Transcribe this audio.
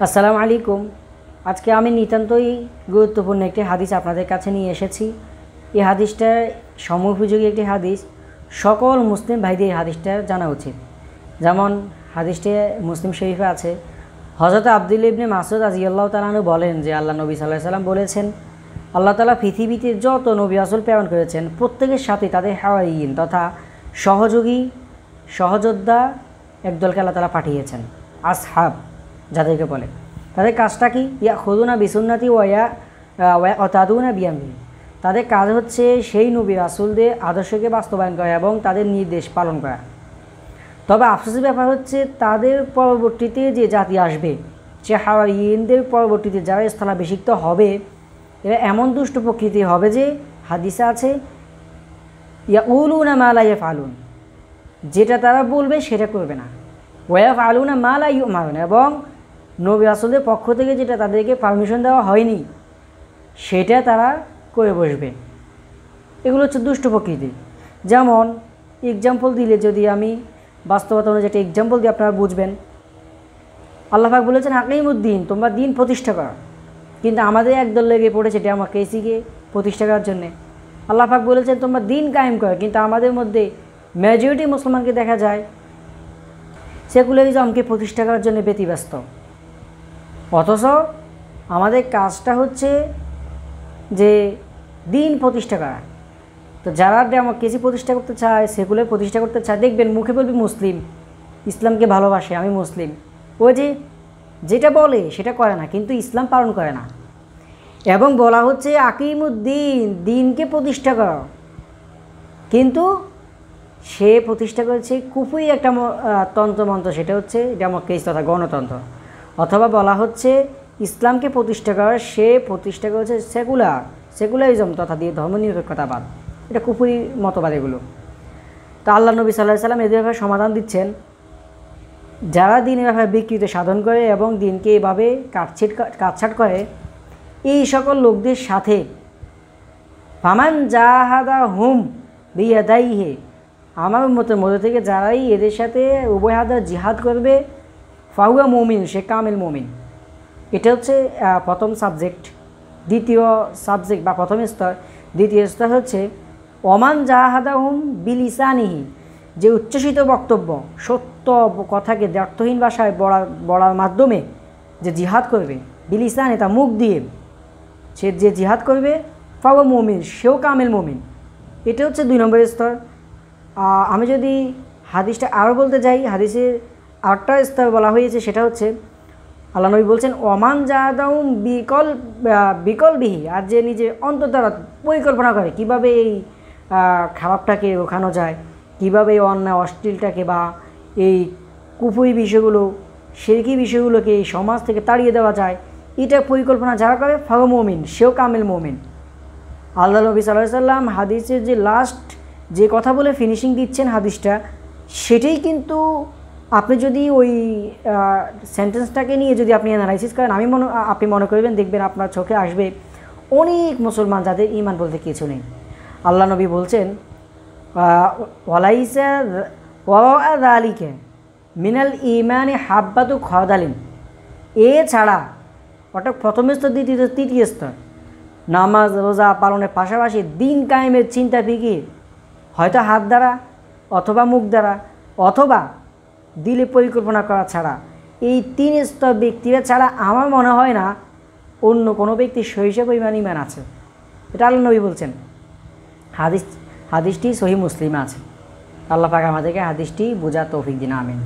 আসসালামু আলাইকুম। আজকে আমি নিতান্তই গুরুত্বপূর্ণ একটি হাদিস আপনাদের কাছে নিয়ে এসেছি। এই হাদিসটা সময়োপযোগী একটি হাদিস। সকল মুসলিম ভাইদের এই হাদিসটা জানা উচিত। যেমন হাদিসটি মুসলিম শরীফে আছে, হযরত আব্দুল্লাহ ইবনে মাসউদ রাদিয়াল্লাহু তাআলা আনহু বলেন যে আল্লাহ নবী সাল্লাল্লাহু আলাইহি সাল্লাম বলেছেন, আল্লাহ তাআলা পৃথিবীতে যত নবী রাসূল প্রেরণ করেছেন প্রত্যেকের সাথে তাদের হাওয়ারিয়িন তথা সহযোগী সহযোদ্ধা একদলকে আল্লাহ তাআলা পাঠিয়েছেন, আসহাব যাদেরকে বলে। তাদের কাজটা কি? ইয়াখুযুনা বিসুন্নতি ওয়া ইয়াতাদুনা বিআমরি। তাদের কাজ হচ্ছে সেই নবী রাসূলদের আদর্শকে বাস্তবায়ন করা এবং তাদের নির্দেশ পালন করা। তবে আফসোসের ব্যাপার হচ্ছে তাদের পরবর্তীতে যে জাতি আসবে, সে হাওয়ারিয়িনদের পরবর্তীতে যারা স্থলাভিষিক্ত হবে, এরা এমন দুষ্ট প্রকৃতি হবে যে হাদিসে আছে ইয়াকুলুনা মা লা ইয়াফআলুন, যেটা তারা বলবে সেটা করবে না, ওয়া ইয়াফআলুনা মা লা ইউমারুন, এবং নবী রাসূলদের পক্ষ থেকে যেটা তাদেরকে পারমিশন দেওয়া হয়নি সেটা তারা করে বসবে। এগুলো হচ্ছে দুষ্ট প্রকৃতি। যেমন এক্সাম্পল দিলে, যদি আমি বাস্তবতা অনুযায়ী একটা এক্সাম্পল দিয়ে আপনারা বুঝবেন। আল্লাহ পাক বলেছেন আকিমুদ্দিন, তোমরা দিন প্রতিষ্ঠা করো, কিন্তু আমাদের একদল লেগে পড়েছে ডেমোক্রেসিকে প্রতিষ্ঠা করার জন্যে। আল্লাহ পাক বলেছেন তোমরা দিন কায়েম করো, কিন্তু আমাদের মধ্যে মেজরিটি মুসলমানকে দেখা যায় সেকুলারিজমকে প্রতিষ্ঠা করার জন্য ব্যতিব্যস্ত। অথচ আমাদের কাজটা হচ্ছে যে দিন প্রতিষ্ঠা করা। তো যারা ডেমোক্রেসি প্রতিষ্ঠা করতে চায়, সেকুলার প্রতিষ্ঠা করতে চায়, দেখবেন মুখে বলবে মুসলিম, ইসলামকে ভালোবাসে, আমি মুসলিম, ওই যে যেটা বলে সেটা করে না, কিন্তু ইসলাম পালন করে না। এবং বলা হচ্ছে আকিমুদ্দিন, দিনকে প্রতিষ্ঠা করো, কিন্তু সে প্রতিষ্ঠা করেছে কুফরি একটা তন্ত্রমন্ত্র, সেটা হচ্ছে ডেমোক্রেসি তথা গণতন্ত্র। অথবা বলা হচ্ছে ইসলামকে প্রতিষ্ঠা করার, সে প্রতিষ্ঠা করেছে সেকুলারিজম তথা দিয়ে ধর্মনিরপেক্ষতাবাদ। এটা কুফরি মতবাদ এগুলো। তো আল্লাহ নবী সাল্লাল্লাহু আলাইহি সাল্লাম এদের ব্যাপারে সমাধান দিচ্ছেন, যারা দিনের ব্যাপারে বিকৃতি সাধন করে এবং দিনকে এভাবে কাটছাট করে, এই সকল লোকদের সাথে ফামান জাহাদা হুম বিয়াদাইহি, আমার মতের মধ্যে থেকে যারাই এদের সাথে উভয় হাতে জিহাদ করবে, ফাহুয়া মুমিন, সে কামিল মুমিন। এটা হচ্ছে প্রথম সাবজেক্ট। দ্বিতীয় সাবজেক্ট বা প্রথম স্তর। দ্বিতীয় স্তর হচ্ছে ওমান জাহাদাহুম বিলিসানিহি, যে উচ্ছ্বসিত বক্তব্য, সত্য কথাকে দ্ব্যর্থহীন ভাষায় বলার মাধ্যমে যে জিহাদ করবে, বিলিসানি তা মুখ দিয়ে, সে যে জিহাদ করবে ফাহুয়া মুমিন, সেও কামিল মুমিন। এটা হচ্ছে 2 নম্বর স্তর। আমি যদি হাদিসটা আরও বলতে যাই, হাদিসের আরেকটা স্তর বলা হয়েছে, সেটা হচ্ছে আল্লাহ নবী বলছেন ওমান জাহাদাহুম বিকলবিহি, আর যে নিজে অন্তর দ্বারা পরিকল্পনা করে কীভাবে এই খারাপটাকে ওখানো যায়, কীভাবে এই অন্যায় অশ্লীলটাকে বা এই কুফরি বিষয়গুলো, শিরকি বিষয়গুলোকে এই সমাজ থেকে তাড়িয়ে দেওয়া যায়, এটা পরিকল্পনা যারা করে ফাহুয়া মুমিন, সেও কামিল মুমিন। আল্লাহ নবী সাল্লাল্লাহু আলাইহি সাল্লাম হাদিসের যে লাস্ট যে কথা বলে ফিনিশিং দিচ্ছেন হাদিসটা, সেটাই কিন্তু আপনি যদি ওই সেন্টেন্সটাকে নিয়ে যদি আপনি অ্যানালাইসিস করেন, আপনি মনে করবেন, দেখবেন আপনার চোখে আসবে অনেক মুসলমান যাদের ঈমান বলতে কিছু নেই। আল্লাহ নবী বলছেন ওয়ালাইসা ওয়া যালিকা মিনাল ঈমানি হাব্বাতু খারদালিন, এছাড়া অর্থাৎ প্রথম স্তর, দ্বিতীয়, তৃতীয় স্তর, নামাজ রোজা পালনের পাশাপাশি দিন কায়েমের চিন্তা ফিকির, হয়তো হাত দ্বারা অথবা মুখ দ্বারা অথবা দিলে পরিকল্পনা করা ছাড়া, এই 3 স্তর ব্যক্তিরা ছাড়া আমার মনে হয় না অন্য কোনো ব্যক্তির সহিষ্ণু পরিমাণ ঈমান আছে। এটা আল্লাহ নবী বলছেন। হাদিসটি সহিহ মুসলিমে আছে। আল্লাহ পাক আমাদেরকে হাদিসটি বোঝার তৌফিক দিন, আমিন।